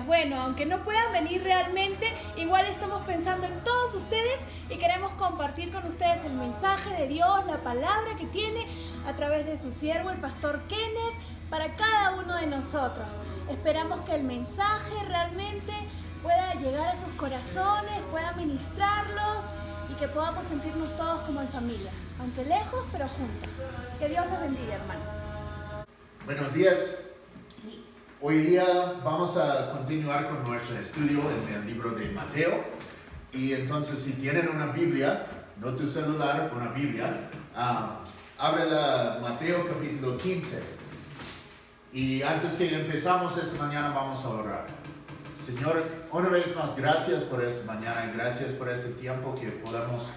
Bueno, aunque no puedan venir realmente, igual estamos pensando en todos ustedes y queremos compartir con ustedes el mensaje de Dios, la palabra que tiene a través de su siervo, el pastor Kenneth, para cada uno de nosotros. Esperamos que el mensaje realmente pueda llegar a sus corazones, pueda ministrarlos y que podamos sentirnos todos como en familia, aunque lejos, pero juntos. Que Dios los bendiga, hermanos. Buenos días. Hoy día vamos a continuar con nuestro estudio en el libro de Mateo. Y entonces, si tienen una Biblia, no tu celular, una Biblia, ábrela Mateo capítulo 15. Y antes que empezamos esta mañana, vamos a orar. Señor, una vez más, gracias por esta mañana, gracias por este tiempo que podemos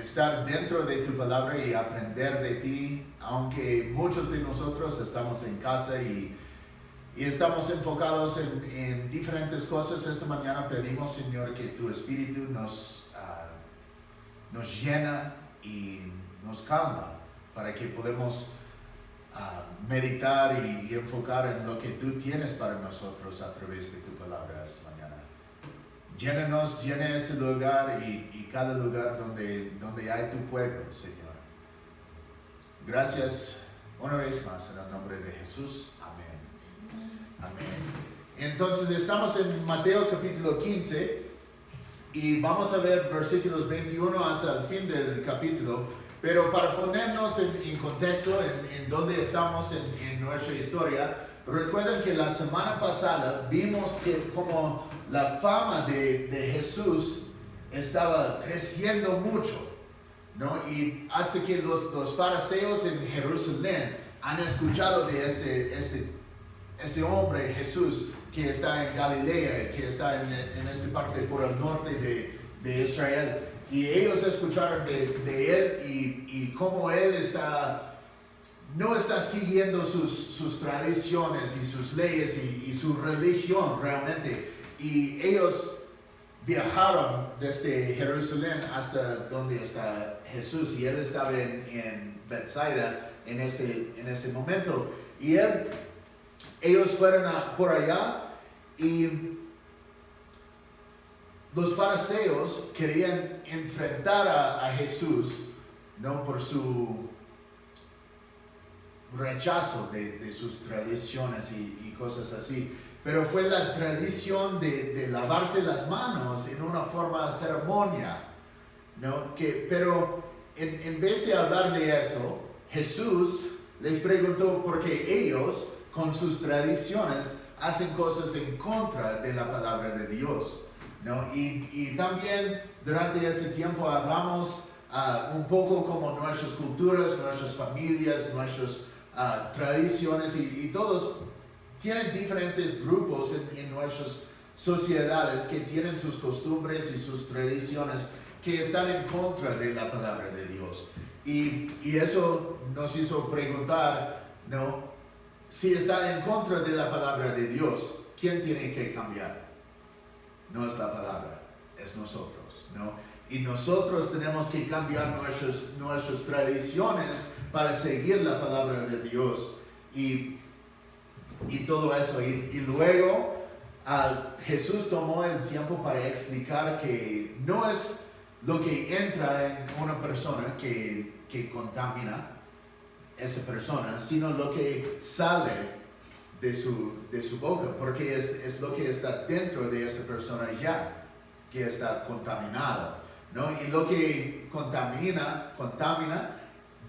estar dentro de tu palabra y aprender de ti, aunque muchos de nosotros estamos en casa y estamos enfocados en diferentes cosas. Esta mañana pedimos, Señor, que tu Espíritu nos llena y nos calma para que podamos meditar y enfocar en lo que tú tienes para nosotros a través de tu palabra esta mañana. Llénanos, llena este lugar y cada lugar donde hay tu pueblo, Señor. Gracias una vez más en el nombre de Jesús. Amén. Entonces estamos en Mateo capítulo 15 y vamos a ver versículos 21 hasta el fin del capítulo, pero para ponernos en contexto en donde estamos en nuestra historia, recuerden que la semana pasada vimos que como la fama de Jesús estaba creciendo mucho, ¿no? Y hasta que los fariseos en Jerusalén han escuchado de este hombre Jesús que está en Galilea, que está en esta parte por el norte de Israel, y ellos escucharon de él y cómo él no está siguiendo sus tradiciones y sus leyes y su religión realmente, y ellos viajaron desde Jerusalén hasta donde está Jesús, y él estaba en Bethsaida en ese momento, y ellos fueron por allá y los fariseos querían enfrentar a Jesús, no por su rechazo de sus tradiciones y cosas así, pero fue la tradición de lavarse las manos en una forma de ceremonia, ¿no? Pero en vez de hablar de eso, Jesús les preguntó por qué ellos con sus tradiciones hacen cosas en contra de la palabra de Dios, ¿no? Y también durante ese tiempo hablamos un poco como nuestras culturas, nuestras familias, nuestras tradiciones y todos tienen diferentes grupos en nuestras sociedades que tienen sus costumbres y sus tradiciones que están en contra de la palabra de Dios. Y eso nos hizo preguntar, ¿no? Si está en contra de la palabra de Dios, ¿quién tiene que cambiar? No es la palabra, es nosotros, ¿no? Y nosotros tenemos que cambiar nuestras tradiciones para seguir la palabra de Dios y todo eso. Y luego Jesús tomó el tiempo para explicar que no es lo que entra en una persona que contamina esa persona, sino lo que sale de su boca, porque es lo que está dentro de esa persona ya, que está contaminado, ¿no? Y lo que contamina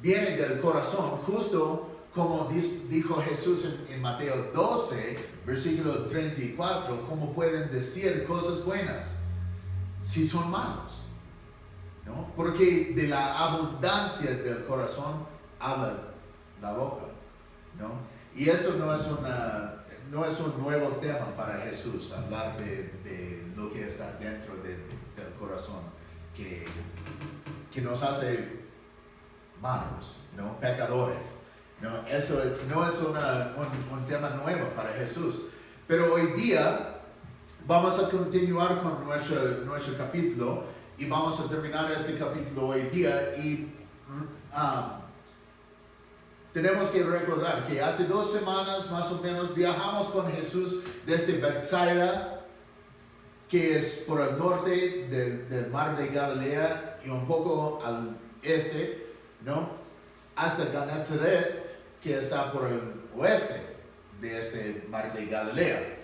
viene del corazón, justo como dijo Jesús en Mateo 12, versículo 34, ¿cómo pueden decir cosas buenas si son malos? ¿No? Porque de la abundancia del corazón habla la boca, ¿no? Y eso no es un nuevo tema para Jesús, hablar de lo que está dentro del corazón, que nos hace malos, ¿no? Pecadores, ¿no? Eso no es un tema nuevo para Jesús. Pero hoy día vamos a continuar con nuestro capítulo y vamos a terminar este capítulo hoy día y tenemos que recordar que hace 2 semanas más o menos viajamos con Jesús desde Bethsaida, que es por el norte del mar de Galilea y un poco al este, ¿no? Hasta Genezaret, que está por el oeste de este mar de Galilea,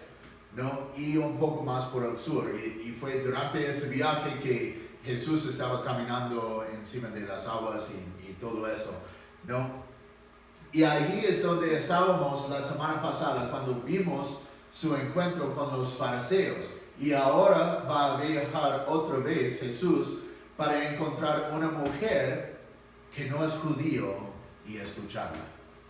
¿no? Y un poco más por el sur. Y fue durante ese viaje que Jesús estaba caminando encima de las aguas y todo eso, ¿no? Y ahí es donde estábamos la semana pasada cuando vimos su encuentro con los fariseos. Y ahora va a viajar otra vez Jesús para encontrar una mujer que no es judío y escucharla,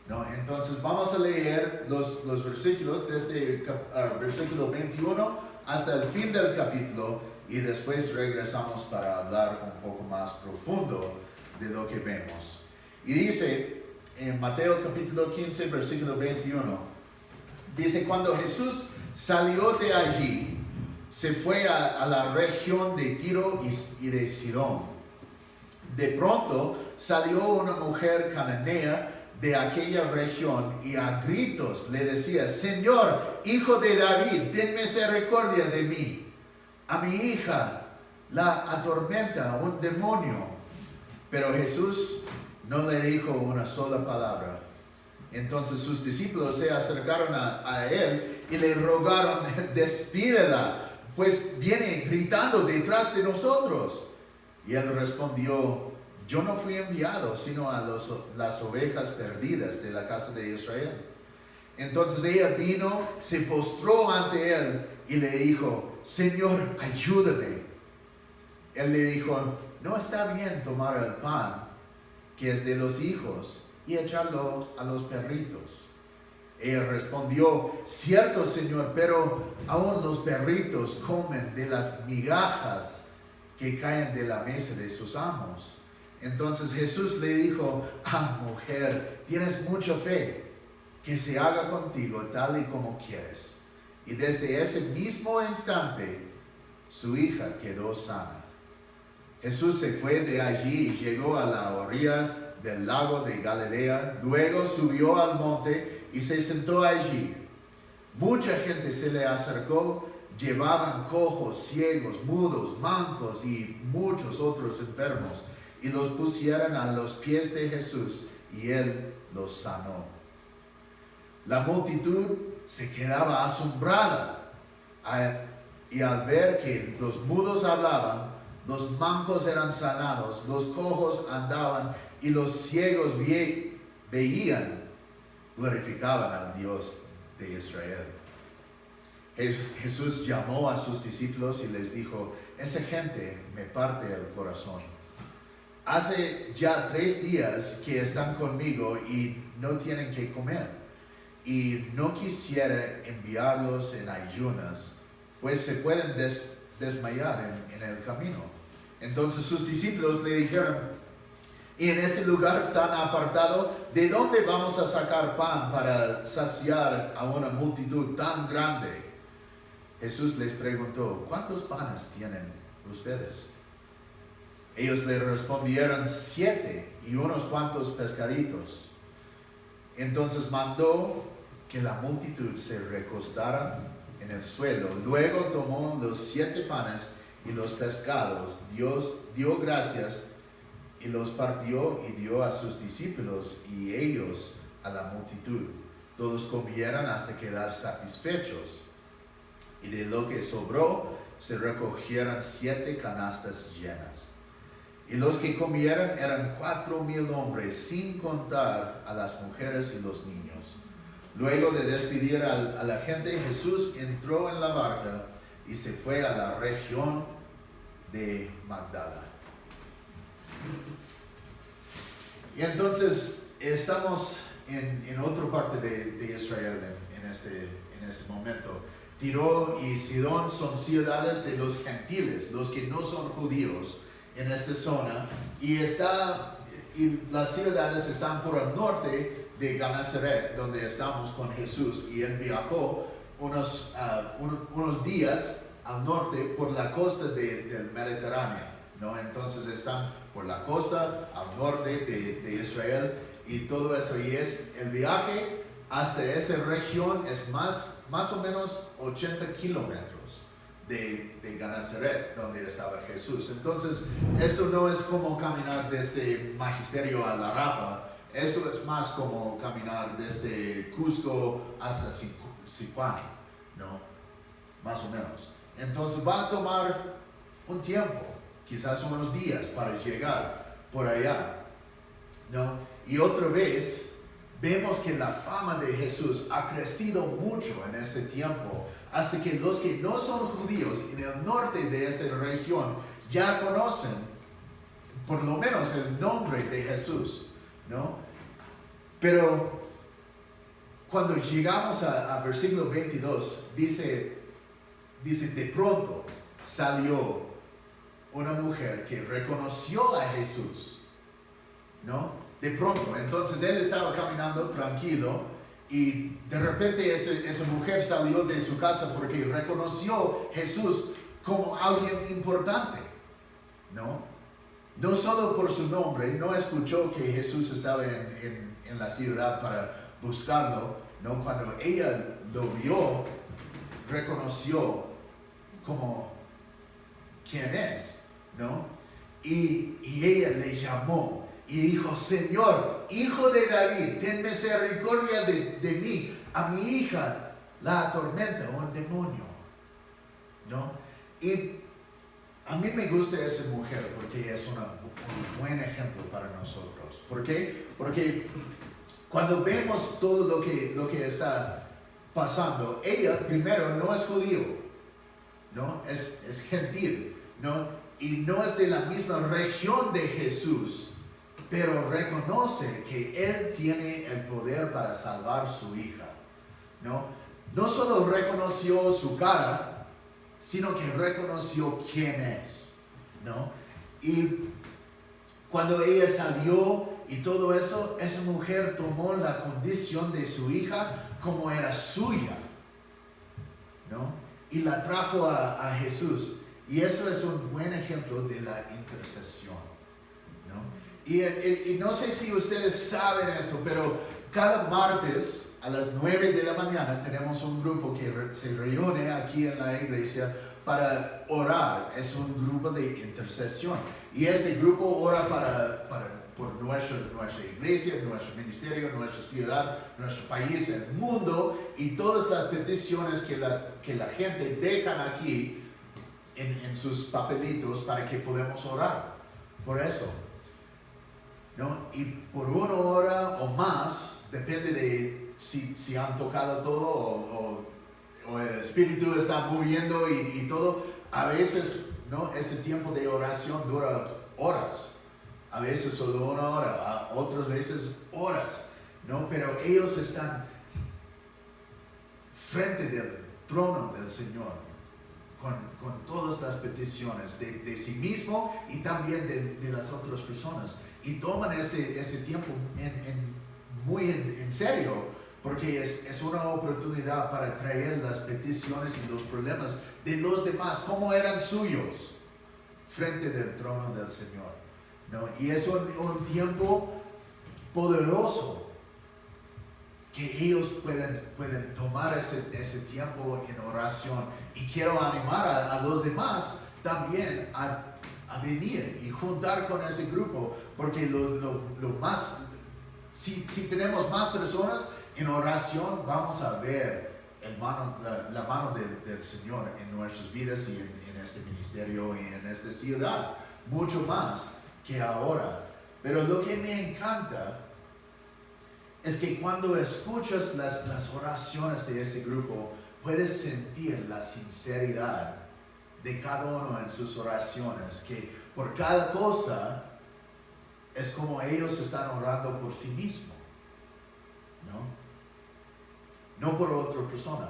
¿no? Entonces vamos a leer los versículos desde el versículo 21 hasta el fin del capítulo y después regresamos para hablar un poco más profundo de lo que vemos. Y dice en Mateo capítulo 15 versículo 21, dice: cuando Jesús salió de allí, se fue a la región de Tiro y de Sidón. De pronto salió una mujer cananea de aquella región y a gritos le decía: Señor, hijo de David, ten misericordia de mí. A mi hija la atormenta un demonio. Pero Jesús no le dijo una sola palabra. Entonces sus discípulos se acercaron a él y le rogaron: despídela, pues viene gritando detrás de nosotros. Y él respondió: yo no fui enviado sino a las ovejas perdidas de la casa de Israel. Entonces ella vino, se postró ante él y le dijo: Señor, ayúdame. Él le dijo: no está bien tomar el pan que es de los hijos y echarlo a los perritos. Ella respondió: cierto, Señor, pero aún los perritos comen de las migajas que caen de la mesa de sus amos. Entonces Jesús le dijo: mujer, tienes mucha fe, que se haga contigo tal y como quieres. Y desde ese mismo instante su hija quedó sana. Jesús se fue de allí y llegó a la orilla del lago de Galilea. Luego subió al monte y se sentó allí. Mucha gente se le acercó, llevaban cojos, ciegos, mudos, mancos y muchos otros enfermos, y los pusieron a los pies de Jesús, y él los sanó. La multitud se quedaba asombrada, y al ver que los mudos hablaban, los mancos eran sanados, los cojos andaban, y los ciegos veían, glorificaban al Dios de Israel. Jesús llamó a sus discípulos y les dijo: esa gente me parte el corazón. Hace ya 3 días que están conmigo y no tienen que comer. Y no quisiera enviarlos en ayunas, pues se pueden desmayar en el camino. Entonces sus discípulos le dijeron: y en este lugar tan apartado, ¿de dónde vamos a sacar pan para saciar a una multitud tan grande? Jesús les preguntó: ¿cuántos panes tienen ustedes? Ellos le respondieron: 7 y unos cuantos pescaditos. Entonces mandó que la multitud se recostara en el suelo. Luego tomó los 7 panes y los pescados, dio gracias y los partió y dio a sus discípulos y ellos a la multitud. Todos comieron hasta quedar satisfechos. Y de lo que sobró se recogieron 7 canastas llenas. Y los que comieron eran 4,000 hombres, sin contar a las mujeres y los niños. Luego de despedir a la gente, Jesús entró en la barca y se fue a la región de Magdala. Y entonces estamos en otra parte de Israel en este momento. Tiro y Sidón son ciudades de los gentiles, los que no son judíos en esta zona, y las ciudades están por el norte de Genezaret, donde estamos con Jesús, y él viajó unos días al norte por la costa del Mediterráneo, ¿no? Entonces están por la costa al norte de Israel, y todo eso. Y el viaje hasta esta región es más o menos 80 kilómetros de Genezaret, donde estaba Jesús. Entonces, esto no es como caminar desde Magisterio a La Rapa, esto es más como caminar desde Cusco hasta Sicuani, ¿no? Más o menos. Entonces va a tomar un tiempo, quizás unos días para llegar por allá, ¿no? Y otra vez vemos que la fama de Jesús ha crecido mucho en este tiempo, hasta que los que no son judíos en el norte de esta región ya conocen por lo menos el nombre de Jesús, ¿no? Pero cuando llegamos a versículo 22, dice, de pronto salió una mujer que reconoció a Jesús, ¿no? De pronto, entonces él estaba caminando tranquilo y de repente esa mujer salió de su casa porque reconoció a Jesús como alguien importante, ¿no? No solo por su nombre, no escuchó que Jesús estaba en la ciudad para buscarlo, ¿no? Cuando ella lo vio, reconoció como quién es, ¿no? Y ella le llamó y dijo: Señor, hijo de David, ten misericordia de mí. A mi hija la atormenta un demonio, ¿no? Y a mí me gusta esa mujer porque es un buen ejemplo para nosotros. ¿Por qué? Porque cuando vemos todo lo que está pasando, ella primero no es judío, ¿no? Es gentil, ¿no? Y no es de la misma región de Jesús, pero reconoce que Él tiene el poder para salvar a su hija, ¿no? No solo reconoció su cara, sino que reconoció quién es, ¿no? Y cuando ella salió y todo eso, esa mujer tomó la condición de su hija como era suya, ¿no? Y la trajo a Jesús. Y eso es un buen ejemplo de la intercesión, ¿no? Y no sé si ustedes saben esto, pero cada martes a las 9 de la mañana tenemos un grupo que se reúne aquí en la iglesia para orar. Es un grupo de intercesión. Y este grupo ora por nuestra iglesia, nuestro ministerio, nuestra ciudad, nuestro país, el mundo y todas las peticiones que la gente dejan aquí en sus papelitos para que podamos orar por eso, ¿no? Y por 1 hora o más, depende de si han tocado todo o el Espíritu está moviendo y todo. A veces, ¿no? Ese tiempo de oración dura horas, a veces solo 1 hora, otras veces horas, ¿no? Pero ellos están frente del trono del Señor con todas las peticiones de sí mismo y también de las otras personas, y toman este tiempo muy en serio, porque es una oportunidad para traer las peticiones y los problemas de los demás como eran suyos frente del trono del Señor, ¿no? Y es un tiempo poderoso que ellos pueden tomar ese tiempo en oración. Y quiero animar a los demás también a venir y juntar con ese grupo, porque lo más, si tenemos más personas en oración, vamos a ver la mano del Señor en nuestras vidas y en este ministerio y en esta ciudad, mucho más que ahora. Pero lo que me encanta es que cuando escuchas las oraciones de este grupo, puedes sentir la sinceridad de cada uno en sus oraciones, que por cada cosa es como ellos están orando por sí mismos, ¿no? No por otra persona,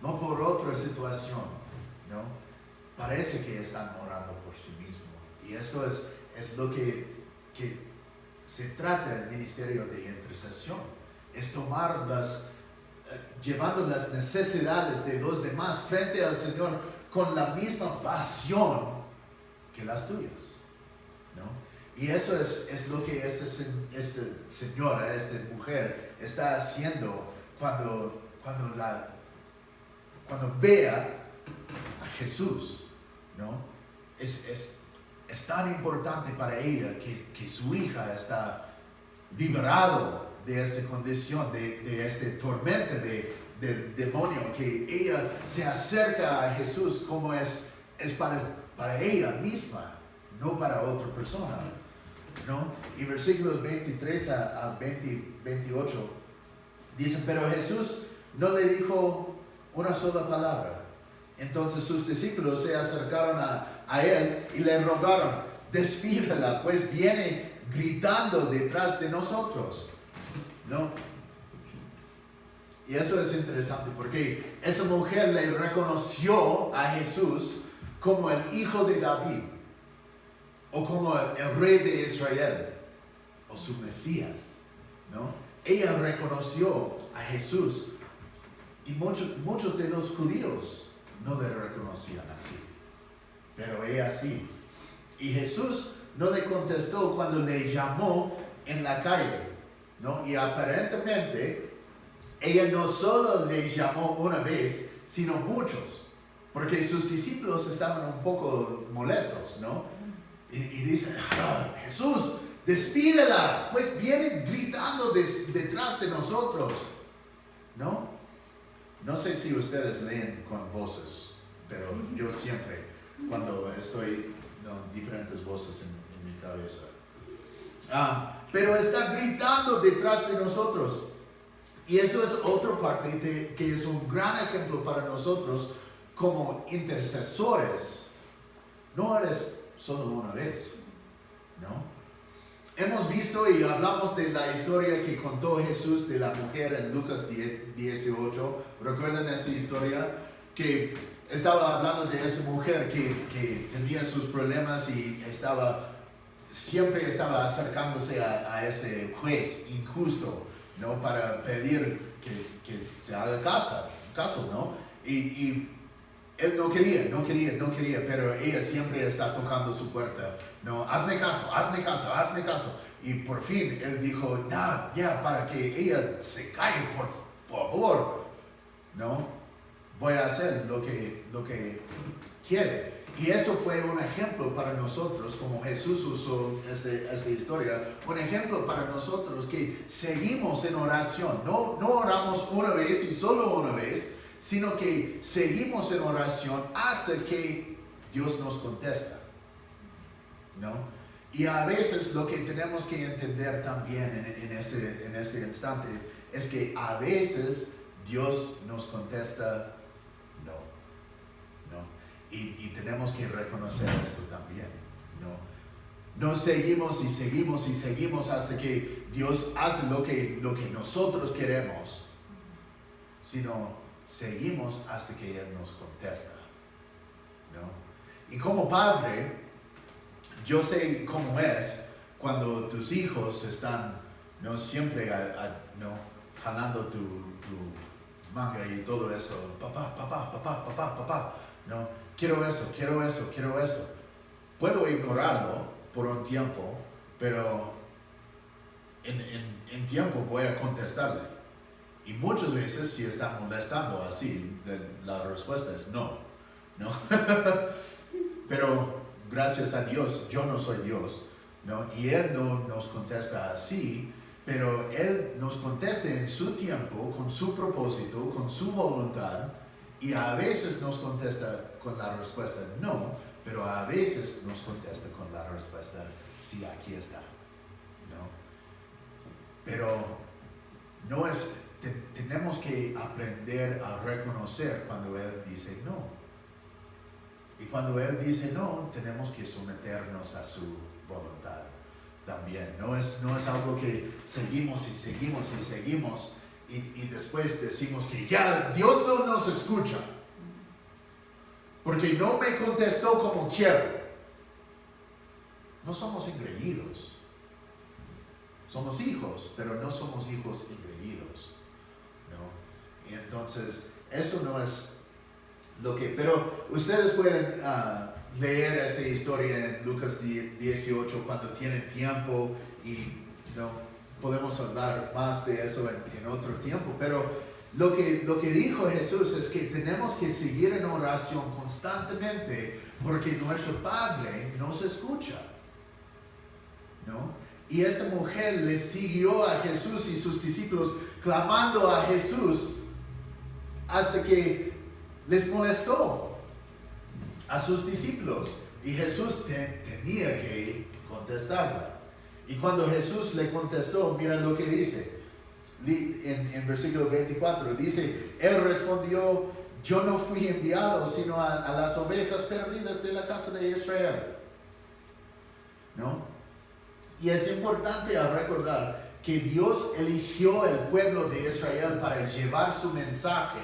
no por otra situación, ¿no? Parece que están orando por sí mismos. Y eso es lo que se trata del ministerio de intercesión, es tomar llevando las necesidades de los demás frente al Señor con la misma pasión que las tuyas, ¿no? Y eso es lo que esta señora, esta mujer está haciendo cuando vea a Jesús, ¿no? Es tan importante para ella que su hija está liberado de esta condición, de este tormento del demonio, que ella se acerca a Jesús como es para ella misma, no para otra persona, ¿no? Y versículos 23 a 28 dicen, pero Jesús no le dijo una sola palabra. Entonces sus discípulos se acercaron a él y le rogaron, despídela, pues viene gritando detrás de nosotros, ¿no? Y eso es interesante porque esa mujer le reconoció a Jesús como el hijo de David, o como el rey de Israel, o su Mesías, ¿no? Ella reconoció a Jesús, y muchos de los judíos no le reconocían así, pero ella sí. Y Jesús no le contestó cuando le llamó en la calle, ¿no? Y aparentemente ella no solo le llamó una vez, sino muchos, porque sus discípulos estaban un poco molestos, ¿no? Y dicen, Jesús, despídela, pues viene gritando detrás de nosotros, ¿no? No sé si ustedes leen con voces, pero yo siempre, cuando estoy, diferentes voces en mi cabeza. Pero está gritando detrás de nosotros. Y eso es otra parte que es un gran ejemplo para nosotros como intercesores. No eres solo una vez, ¿no? Hemos visto y hablamos de la historia que contó Jesús de la mujer en Lucas 18. ¿Recuerdan esa historia? Que estaba hablando de esa mujer que tenía sus problemas y siempre estaba acercándose a ese juez injusto, ¿no? Para pedir que se haga caso, ¿no? Y él no quería, pero ella siempre está tocando su puerta. No, hazme caso. Y por fin él dijo, ya, para que ella se calle, por favor, ¿no? Voy a hacer lo que quiere. Y eso fue un ejemplo para nosotros, como Jesús usó esa historia, un ejemplo para nosotros que seguimos en oración. No oramos una vez y solo una vez, sino que seguimos en oración hasta que Dios nos contesta, ¿no? Y a veces lo que tenemos que entender también en este instante es que a veces Dios nos contesta no. Y tenemos que reconocer esto también, ¿no? No seguimos hasta que Dios hace lo que nosotros queremos, sino seguimos hasta que Él nos contesta, ¿no? Y como padre, yo sé cómo es cuando tus hijos están, ¿no? Siempre jalando tu manga y todo eso. Papá, ¿no? Quiero esto. Puedo ignorarlo por un tiempo, pero en tiempo voy a contestarle. Y muchas veces si están molestando así, la respuesta es no. Pero gracias a Dios, yo no soy Dios, ¿no? Y Él no nos contesta así, pero Él nos contesta en su tiempo, con su propósito, con su voluntad, y a veces nos contesta con la respuesta no, pero a veces nos contesta con la respuesta sí, aquí está, ¿no? Pero no es... Tenemos que aprender a reconocer cuando Él dice no. Y cuando Él dice no, tenemos que someternos a su voluntad también. No es algo que seguimos y después decimos que ya Dios no nos escucha porque no me contestó como quiero. No somos engreídos. Somos hijos, pero no somos hijos engreídos, ¿no? Y entonces, eso no es lo que... Pero ustedes pueden leer esta historia en Lucas 18 cuando tienen tiempo y no podemos hablar más de eso en otro tiempo, pero lo que dijo Jesús es que tenemos que seguir en oración constantemente porque nuestro Padre nos escucha, ¿no? Y esta mujer le siguió a Jesús y sus discípulos clamando a Jesús hasta que les molestó a sus discípulos y Jesús tenía que contestarla. Y cuando Jesús le contestó, miren lo que dice en versículo 24, dice, Él respondió, yo no fui enviado sino a las ovejas perdidas de la casa de Israel, ¿no? Y es importante recordar que Dios eligió el pueblo de Israel para llevar su mensaje,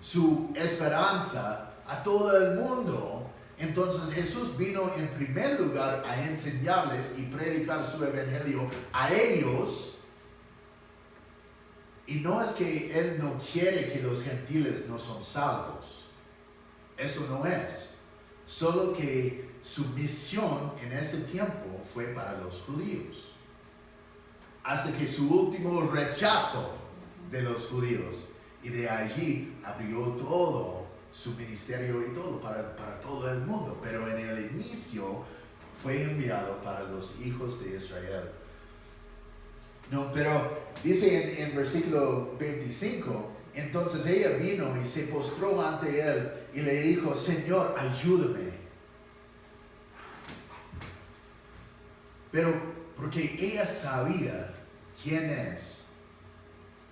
su esperanza a todo el mundo. Entonces Jesús vino en primer lugar a enseñarles y predicar su evangelio a ellos. Y no es que Él no quiere que los gentiles no son salvos. Eso no es. Solo que su misión en ese tiempo fue para los judíos. Hasta que su último rechazo de los judíos. Y de allí abrió todo su ministerio y todo para todo el mundo. Pero en el inicio fue enviado para los hijos de Israel. No, pero dice en versículo 25, entonces ella vino y se postró ante él y le dijo, Señor, ayúdame. Pero porque ella sabía quién es,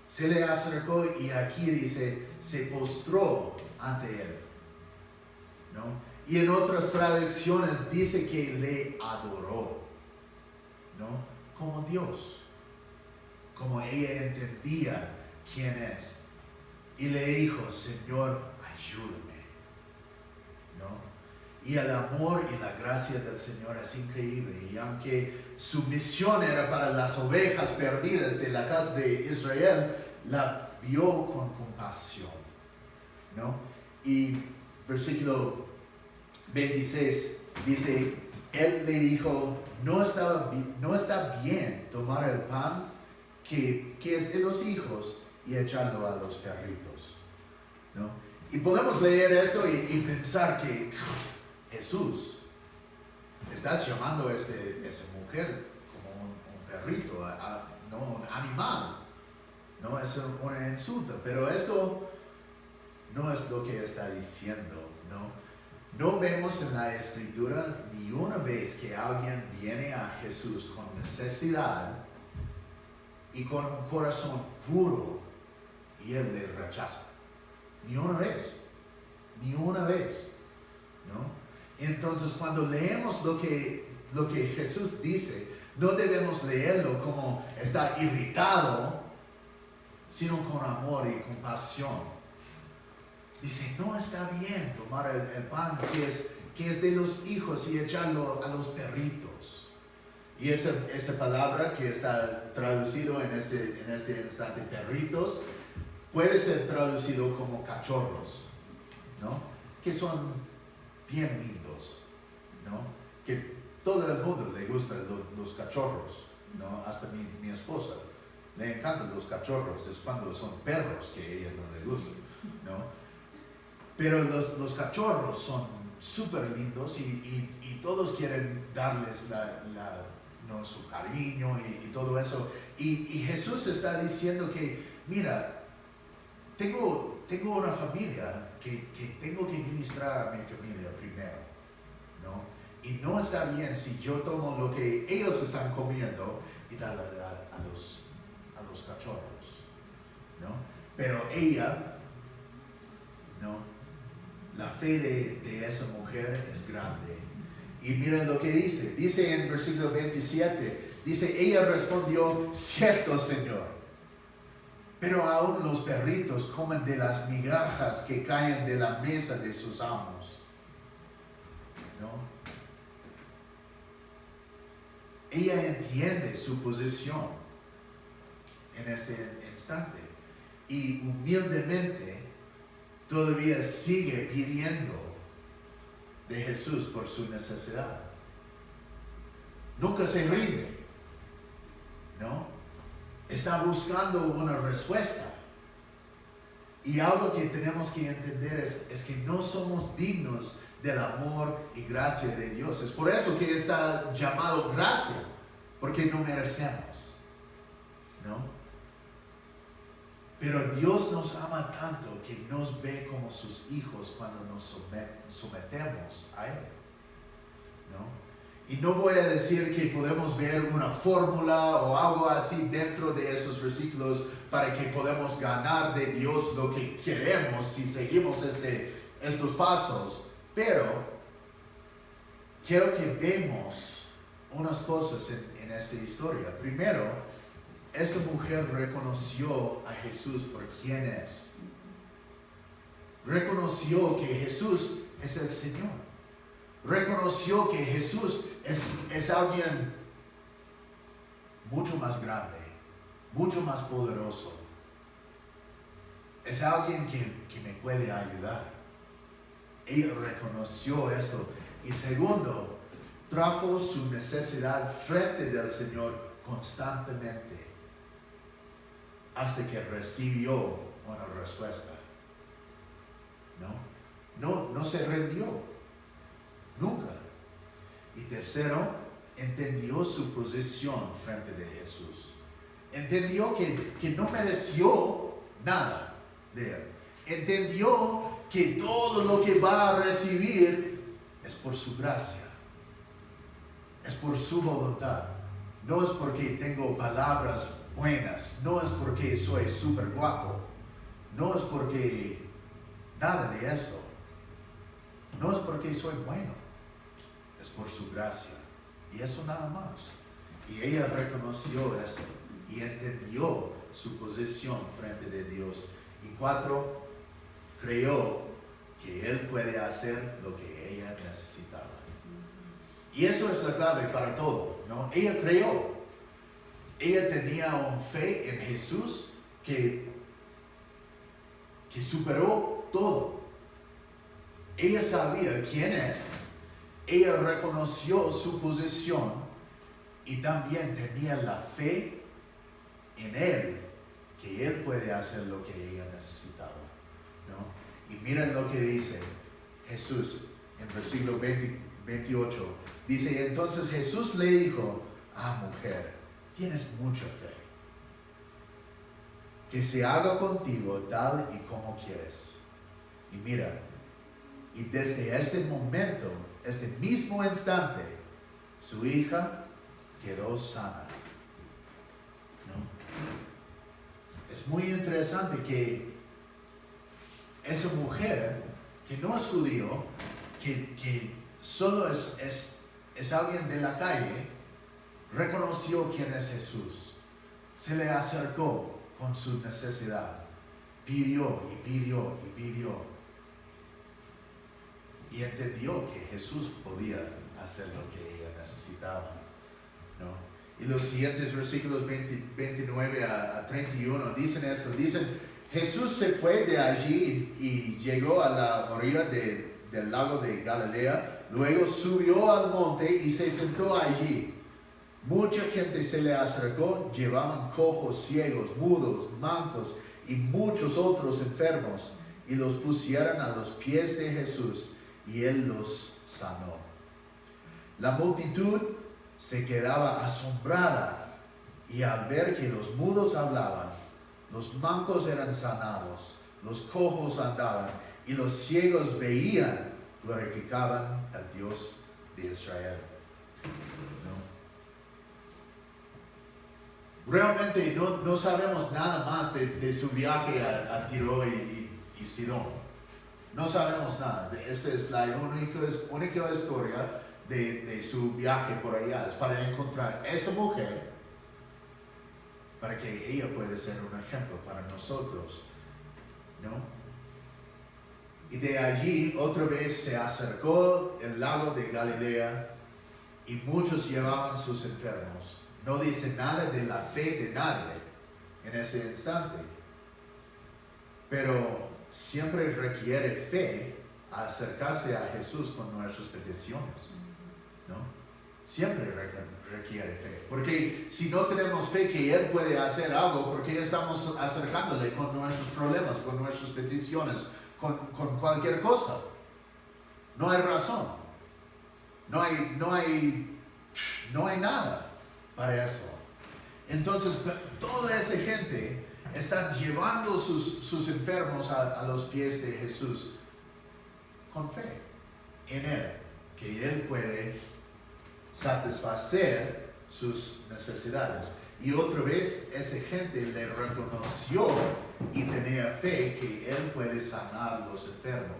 se le acercó y aquí dice, se postró ante él, ¿no? Y en otras traducciones dice que le adoró, ¿no? Como Dios, como ella entendía quién es. Y le dijo, Señor, ayúdame, ¿no? Y el amor y la gracia del Señor es increíble. Y aunque su misión era para las ovejas perdidas de la casa de Israel, la vio con compasión, ¿no? Y versículo 26 dice, Él le dijo, no está bien tomar el pan que es de los hijos y echarlo a los perritos, ¿no? Y podemos leer esto y pensar que Jesús, estás llamando a esa mujer como un perrito, no un animal, no es una insulta, pero esto no es lo que está diciendo, ¿no? No vemos en la Escritura ni una vez que alguien viene a Jesús con necesidad y con un corazón puro y Él le rechaza. Ni una vez, ¿no? Entonces cuando leemos lo que Jesús dice, no debemos leerlo como está irritado, sino con amor y compasión. Dice, no está bien tomar el pan que es de los hijos y echarlo a los perritos. Y esa palabra que está traducido en este instante, perritos, puede ser traducido como cachorros, ¿no? Que son bien lindos, ¿no? Que todo el mundo le gustan los cachorros, ¿no? Hasta mi esposa le encantan los cachorros, es cuando son perros que a ella no le gustan, ¿no? Pero los cachorros son súper lindos y todos quieren darles ¿no? su cariño y todo eso. Y Jesús está diciendo que, mira, tengo una familia que tengo que ministrar a mi familia primero, ¿no? Y no está bien si yo tomo lo que ellos están comiendo y dar a los cachorros, ¿no? Pero ella, ¿no? La fe de esa mujer es grande. Y miren lo que dice. Dice en versículo 27, dice, ella respondió, cierto, Señor, pero aún los perritos comen de las migajas que caen de la mesa de sus amos, ¿no? Ella entiende su posición en este instante y humildemente todavía sigue pidiendo de Jesús por su necesidad. Nunca se rinde, ¿no? Está buscando una respuesta. Y algo que tenemos que entender es que no somos dignos del amor y gracia de Dios. Es por eso que está llamado gracia, porque no merecemos, ¿no? Pero Dios nos ama tanto que nos ve como sus hijos cuando nos sometemos a Él, ¿no? Y no voy a decir que podemos ver una fórmula o algo así dentro de esos versículos para que podamos ganar de Dios lo que queremos si seguimos estos pasos. Pero quiero que vemos unas cosas en esta historia. Primero, esta mujer reconoció a Jesús por quién es. Reconoció que Jesús es el Señor. Reconoció que Jesús es alguien mucho más grande, mucho más poderoso. Es alguien que me puede ayudar. Ella reconoció esto. Y segundo, trajo su necesidad frente del Señor constantemente hasta que recibió una respuesta. No se rindió. Nunca. Y tercero, entendió su posición frente de Jesús. Entendió que no mereció nada de Él. Entendió que todo lo que va a recibir es por su gracia. Es por su voluntad. No es porque tengo palabras buenas. No es porque soy súper guapo. No es porque nada de eso. No es porque soy bueno. Es por su gracia. Y eso nada más. Y ella reconoció eso. Y entendió su posición frente de Dios. Y 4, creyó que Él puede hacer lo que ella necesitaba. Y eso es la clave para todo, ¿no? Ella creyó. Ella tenía una fe en Jesús que superó todo. Ella sabía quién es. Ella reconoció su posición y también tenía la fe en Él, que Él puede hacer lo que ella necesitaba, ¿no? Y miren lo que dice Jesús en versículo 28. Dice, entonces Jesús le dijo, mujer, tienes mucha fe. Que se haga contigo tal y como quieres. Y mira, y desde ese momento, este mismo instante, su hija quedó sana, ¿no? Es muy interesante que esa mujer, que no es judío, que solo es alguien de la calle, reconoció quién es Jesús. Se le acercó con su necesidad. Pidió y pidió y pidió. Y entendió que Jesús podía hacer lo que ella necesitaba, ¿no? Y los siguientes versículos 29 a 31 dicen esto. Dicen, Jesús se fue de allí y llegó a la orilla del lago de Galilea. Luego subió al monte y se sentó allí. Mucha gente se le acercó, llevaban cojos, ciegos, mudos, mancos y muchos otros enfermos, y los pusieron a los pies de Jesús, y Él los sanó. La multitud se quedaba asombrada, y al ver que los mudos hablaban, los mancos eran sanados, los cojos andaban, y los ciegos veían, glorificaban al Dios de Israel. Realmente no sabemos nada más de su viaje a Tiro y Sidón. No sabemos nada. Esa es la única historia de su viaje por allá. Es para encontrar esa mujer, para que ella pueda ser un ejemplo para nosotros, ¿no? Y de allí otra vez se acercó el lago de Galilea y muchos llevaban sus enfermos. No dice nada de la fe de nadie en ese instante. Pero siempre requiere fe a acercarse a Jesús con nuestras peticiones, ¿no? Siempre requiere fe. Porque si no tenemos fe que Él puede hacer algo, ¿por qué estamos acercándole con nuestros problemas, con nuestras peticiones, con cualquier cosa? No hay razón. No hay nada para eso. Entonces, toda esa gente está llevando sus enfermos a los pies de Jesús con fe en Él, que Él puede satisfacer sus necesidades. Y otra vez, esa gente le reconoció y tenía fe que Él puede sanar los enfermos.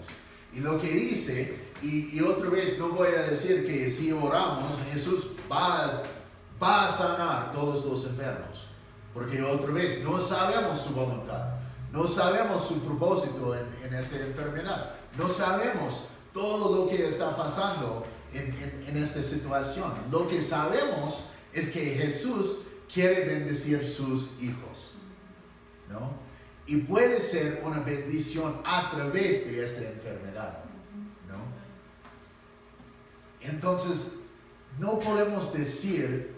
Y lo que dice, y otra vez no voy a decir que si oramos, Jesús va a sanar todos los enfermos. Porque otra vez, no sabemos su voluntad. No sabemos su propósito en esta enfermedad. No sabemos todo lo que está pasando en esta situación. Lo que sabemos es que Jesús quiere bendecir sus hijos, ¿no? Y puede ser una bendición a través de esta enfermedad, ¿no? Entonces, no podemos decir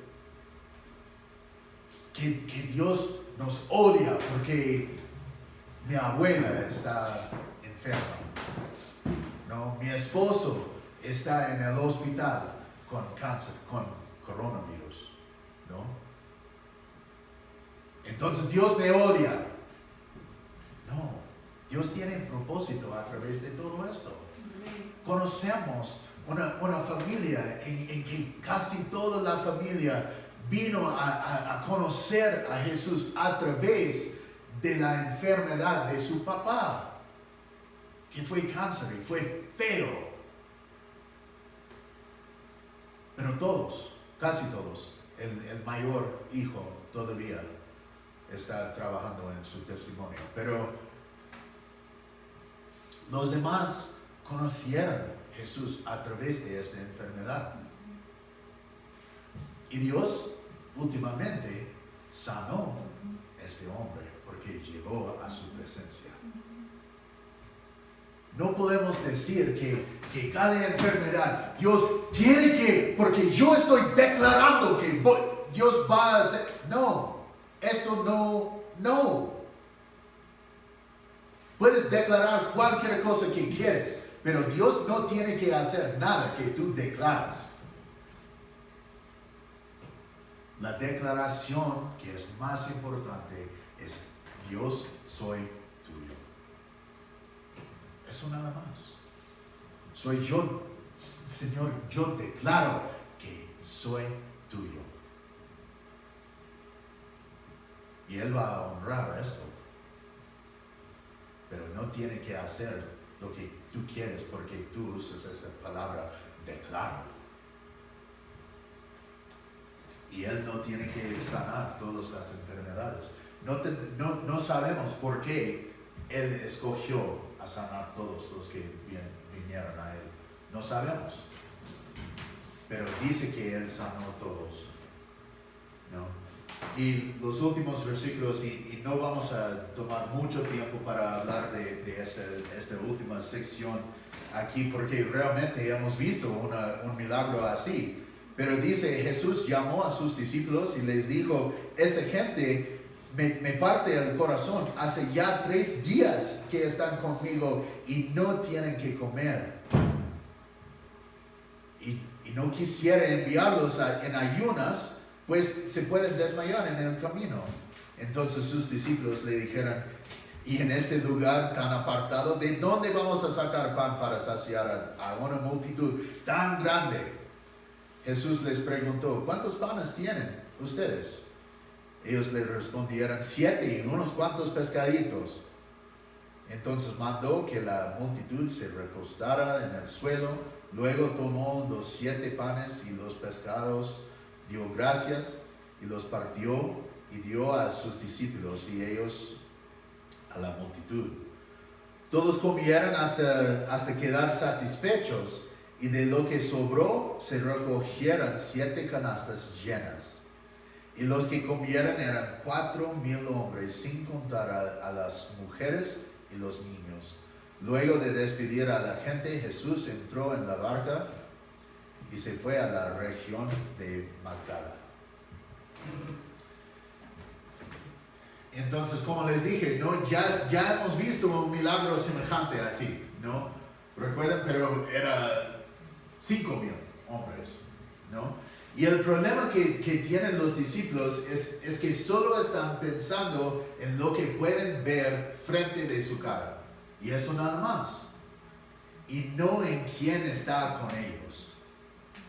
que Dios nos odia porque mi abuela está enferma, ¿no? Mi esposo está en el hospital con cáncer, con coronavirus, ¿no? Entonces Dios me odia. No, Dios tiene propósito a través de todo esto. Conocemos una familia en que casi toda la familia vino a conocer a Jesús a través de la enfermedad de su papá, que fue cáncer y fue feo. Pero todos, casi todos, el mayor hijo todavía está trabajando en su testimonio. Pero los demás conocieron a Jesús a través de esta enfermedad. Y Dios últimamente sanó a este hombre porque llegó a su presencia. No podemos decir que cada enfermedad, Dios tiene que, porque yo estoy declarando que Dios va a hacer. No, esto no. Puedes declarar cualquier cosa que quieres, pero Dios no tiene que hacer nada que tú declaras. La declaración que es más importante es: Dios, soy tuyo. Eso nada más. Soy yo, Señor, yo declaro que soy tuyo. Y Él va a honrar esto. Pero no tiene que hacer lo que tú quieres porque tú usas esta palabra, declaro. Y Él no tiene que sanar todas las enfermedades. No sabemos por qué Él escogió a sanar todos los que vinieron a Él. No sabemos. Pero dice que Él sanó todos, ¿no? Y los últimos versículos, y no vamos a tomar mucho tiempo para hablar de esta última sección aquí, porque realmente hemos visto un milagro así. Pero dice, Jesús llamó a sus discípulos y les dijo: esta gente me parte el corazón. Hace ya 3 días que están conmigo y no tienen que comer. Y no quisiera enviarlos en ayunas, pues se pueden desmayar en el camino. Entonces sus discípulos le dijeron: y en este lugar tan apartado, ¿de dónde vamos a sacar pan para saciar a una multitud tan grande? Jesús les preguntó: ¿cuántos panes tienen ustedes? Ellos le respondieron: 7 y unos cuantos pescaditos. Entonces mandó que la multitud se recostara en el suelo. Luego tomó los 7 panes y los pescados, dio gracias y los partió y dio a sus discípulos y ellos a la multitud. Todos comieron hasta quedar satisfechos, y de lo que sobró se recogieron 7 canastas llenas. Y los que comieron eran 4,000 hombres, sin contar a las mujeres y los niños. Luego de despedir a la gente, Jesús entró en la barca y se fue a la región de Magdala. Entonces, como les dije, ¿no? ya hemos visto un milagro semejante así, ¿no? Recuerden, pero era 5,000 hombres, ¿no? Y el problema que tienen los discípulos es que solo están pensando en lo que pueden ver frente de su cara. Y eso nada más. Y no en quién está con ellos.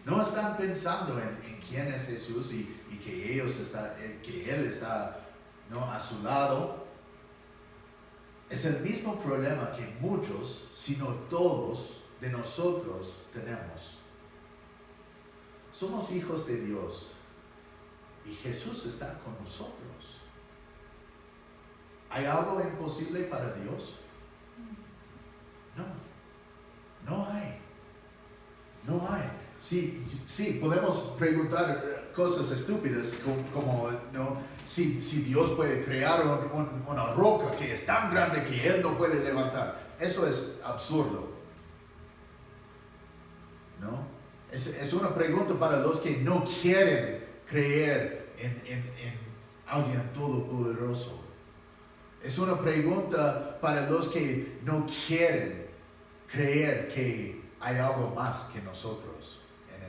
No están pensando en quién es Jesús y que Él está, ¿no?, a su lado. Es el mismo problema que muchos, si no todos, de nosotros tenemos. Somos hijos de Dios y Jesús está con nosotros. ¿Hay algo imposible para Dios? No hay. No hay. Sí, podemos preguntar cosas estúpidas como ¿no? Si Dios puede crear una roca que es tan grande que Él no puede levantar. Eso es absurdo, ¿no? Es una pregunta para los que no quieren creer en alguien todopoderoso. Es una pregunta para los que no quieren creer que hay algo más que nosotros en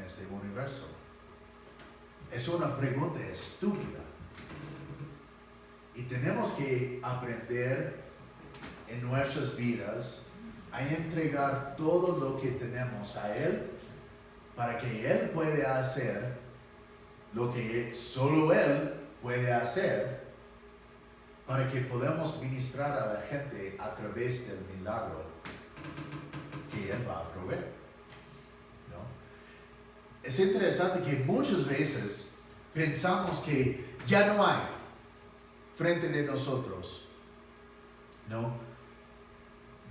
este universo. Es una pregunta estúpida. Y tenemos que aprender en nuestras vidas a entregar todo lo que tenemos a Él para que Él pueda hacer lo que solo Él puede hacer, para que podamos ministrar a la gente a través del milagro que Él va a proveer, ¿no? Es interesante que muchas veces pensamos que ya no hay frente de nosotros, ¿no?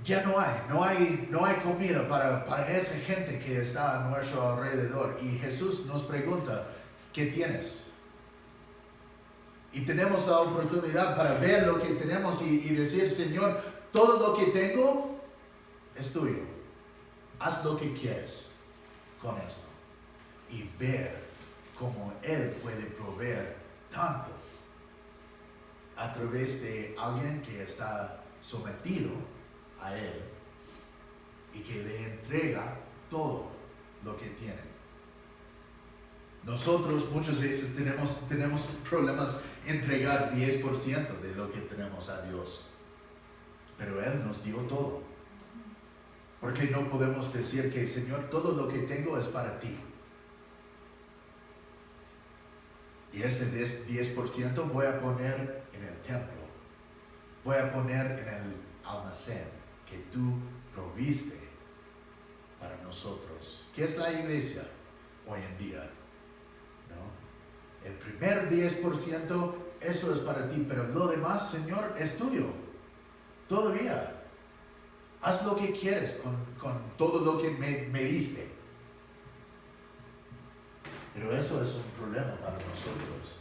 Ya no hay comida para esa gente que está a nuestro alrededor. Y Jesús nos pregunta, ¿qué tienes? Y tenemos la oportunidad para ver lo que tenemos y decir, Señor, todo lo que tengo es tuyo. Haz lo que quieres con esto. Y ver cómo Él puede proveer tanto a través de alguien que está sometido a Él y que le entrega todo lo que tiene. Nosotros muchas veces tenemos problemas entregar 10% de lo que tenemos a Dios, pero Él nos dio todo. ¿Por qué no podemos decir que, Señor, todo lo que tengo es para ti? Y ese 10% voy a poner en el templo, voy a poner en el almacén que tú proviste para nosotros. ¿Qué es la iglesia hoy en día? ¿No? El primer 10%, eso es para ti, pero lo demás, Señor, es tuyo. Todavía. Haz lo que quieres con todo lo que me diste. Pero eso es un problema para nosotros.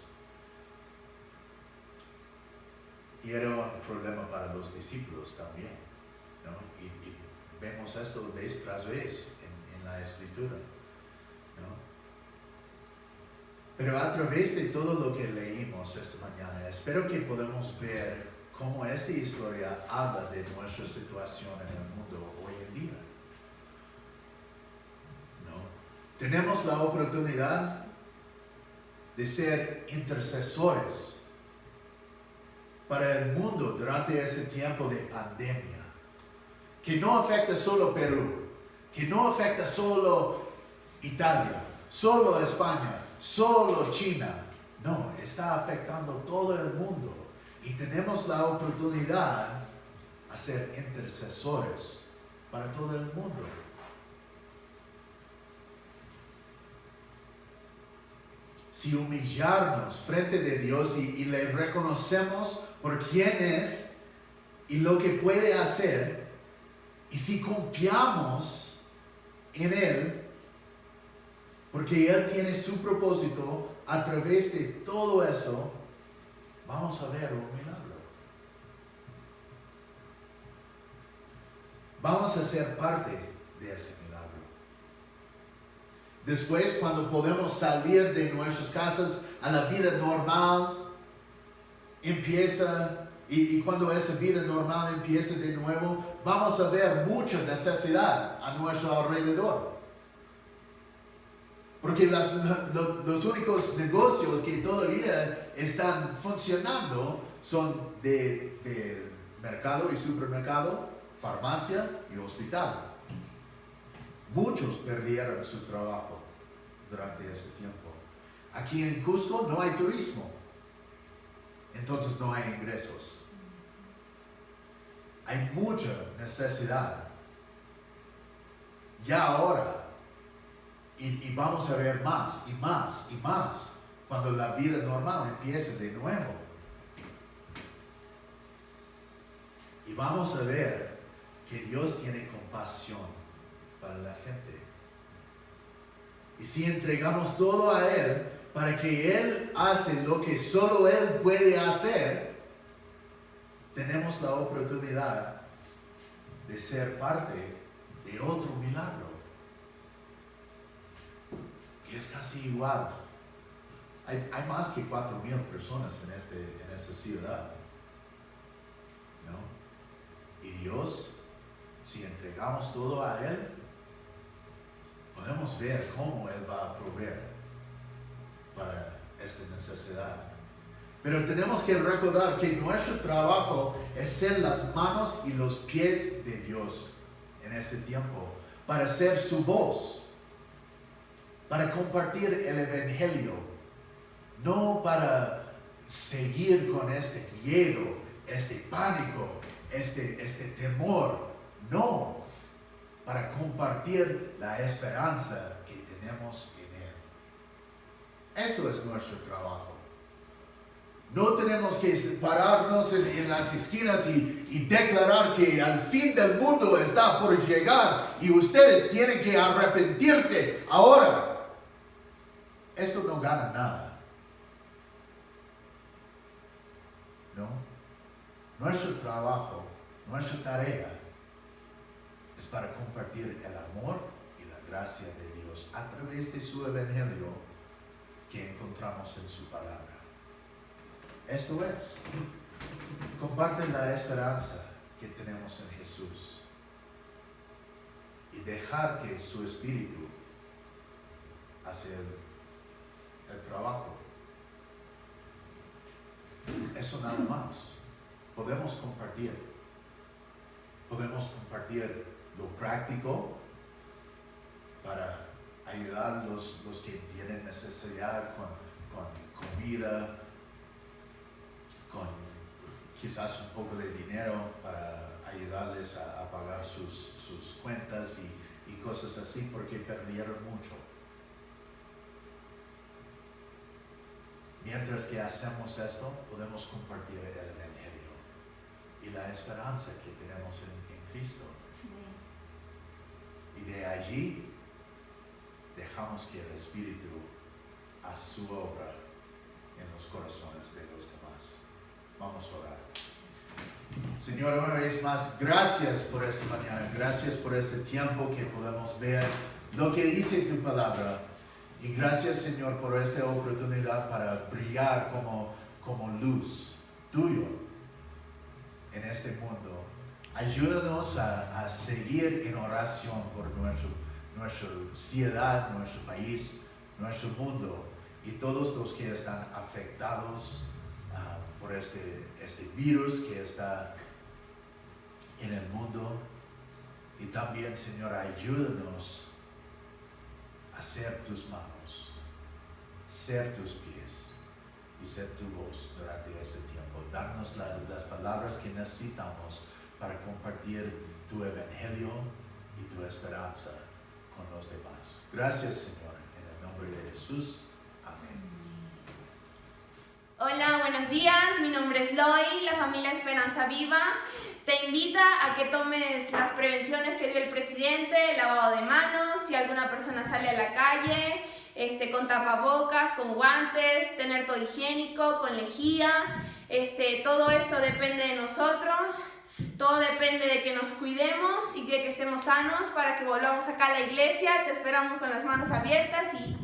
Y era un problema para los discípulos también, ¿no? Y vemos esto vez tras vez en la Escritura, ¿no? Pero a través de todo lo que leímos esta mañana, espero que podamos ver cómo esta historia habla de nuestra situación en el mundo hoy en día, ¿no? Tenemos la oportunidad de ser intercesores para el mundo durante este tiempo de pandemia, que no afecta solo Perú, que no afecta solo Italia, solo España, solo China. No, está afectando todo el mundo y tenemos la oportunidad a ser intercesores para todo el mundo. Si humillarnos frente de Dios y le reconocemos por quién es y lo que puede hacer, y si confiamos en Él, porque Él tiene su propósito a través de todo eso, vamos a ver un milagro. vamos a ser parte de ese milagro. Después, cuando podemos salir de nuestras casas a la vida normal, y cuando esa vida normal empiece de nuevo, vamos a ver mucha necesidad a nuestro alrededor. Porque los únicos negocios que todavía están funcionando son de mercado y supermercado, farmacia y hospital. Muchos perdieron su trabajo durante ese tiempo. Aquí en Cusco no hay turismo, entonces no hay ingresos. Hay mucha necesidad. Ya ahora, y vamos a ver más y más y más cuando la vida normal empiece de nuevo. Y vamos a ver que Dios tiene compasión para la gente. Y si entregamos todo a Él, para que Él hace lo que solo Él puede hacer, tenemos la oportunidad de ser parte de otro milagro, que es casi igual. Hay más que 4,000 personas en esta ciudad, ¿no? Y Dios, si entregamos todo a Él, podemos ver cómo Él va a proveer para esta necesidad. Pero tenemos que recordar que nuestro trabajo es ser las manos y los pies de Dios en este tiempo, para ser su voz, para compartir el Evangelio, no para seguir con este miedo, este pánico, este temor, no, para compartir la esperanza que tenemos en Él. Eso es nuestro trabajo. No tenemos que pararnos en las esquinas y declarar que al fin del mundo está por llegar y ustedes tienen que arrepentirse ahora. Esto no gana nada. No. Nuestro trabajo, nuestra tarea es para compartir el amor y la gracia de Dios a través de su Evangelio que encontramos en su palabra. Esto es, comparte la esperanza que tenemos en Jesús y dejar que su Espíritu hace el trabajo. Eso nada más. Podemos compartir lo práctico para ayudar a los que tienen necesidad con comida, con quizás un poco de dinero para ayudarles a pagar sus cuentas y cosas así, porque perdieron mucho. Mientras que hacemos esto, podemos compartir el Evangelio y la esperanza que tenemos en Cristo. Y de allí dejamos que el Espíritu haga su obra en los corazones de los demás. Vamos a orar. Señor, una vez más, gracias por esta mañana, gracias por este tiempo que podemos ver lo que dice tu palabra. Y gracias, Señor, por esta oportunidad para brillar como luz tuyo en este mundo. Ayúdanos a seguir en oración por nuestra ciudad, nuestro país, nuestro mundo y todos los que están afectados por este virus que está en el mundo. Y también, Señor, ayúdanos a ser tus manos, ser tus pies y ser tu voz durante ese tiempo. Darnos las palabras que necesitamos para compartir tu Evangelio y tu esperanza con los demás. Gracias, Señor, en el nombre de Jesús. Amén. Hola, buenos días, mi nombre es Loy, la familia Esperanza Viva te invita a que tomes las prevenciones que dio el presidente, el lavado de manos, si alguna persona sale a la calle, con tapabocas, con guantes, tener todo higiénico, con lejía, todo esto depende de nosotros. Todo depende de que nos cuidemos y de que estemos sanos para que volvamos acá a la iglesia. Te esperamos con las manos abiertas y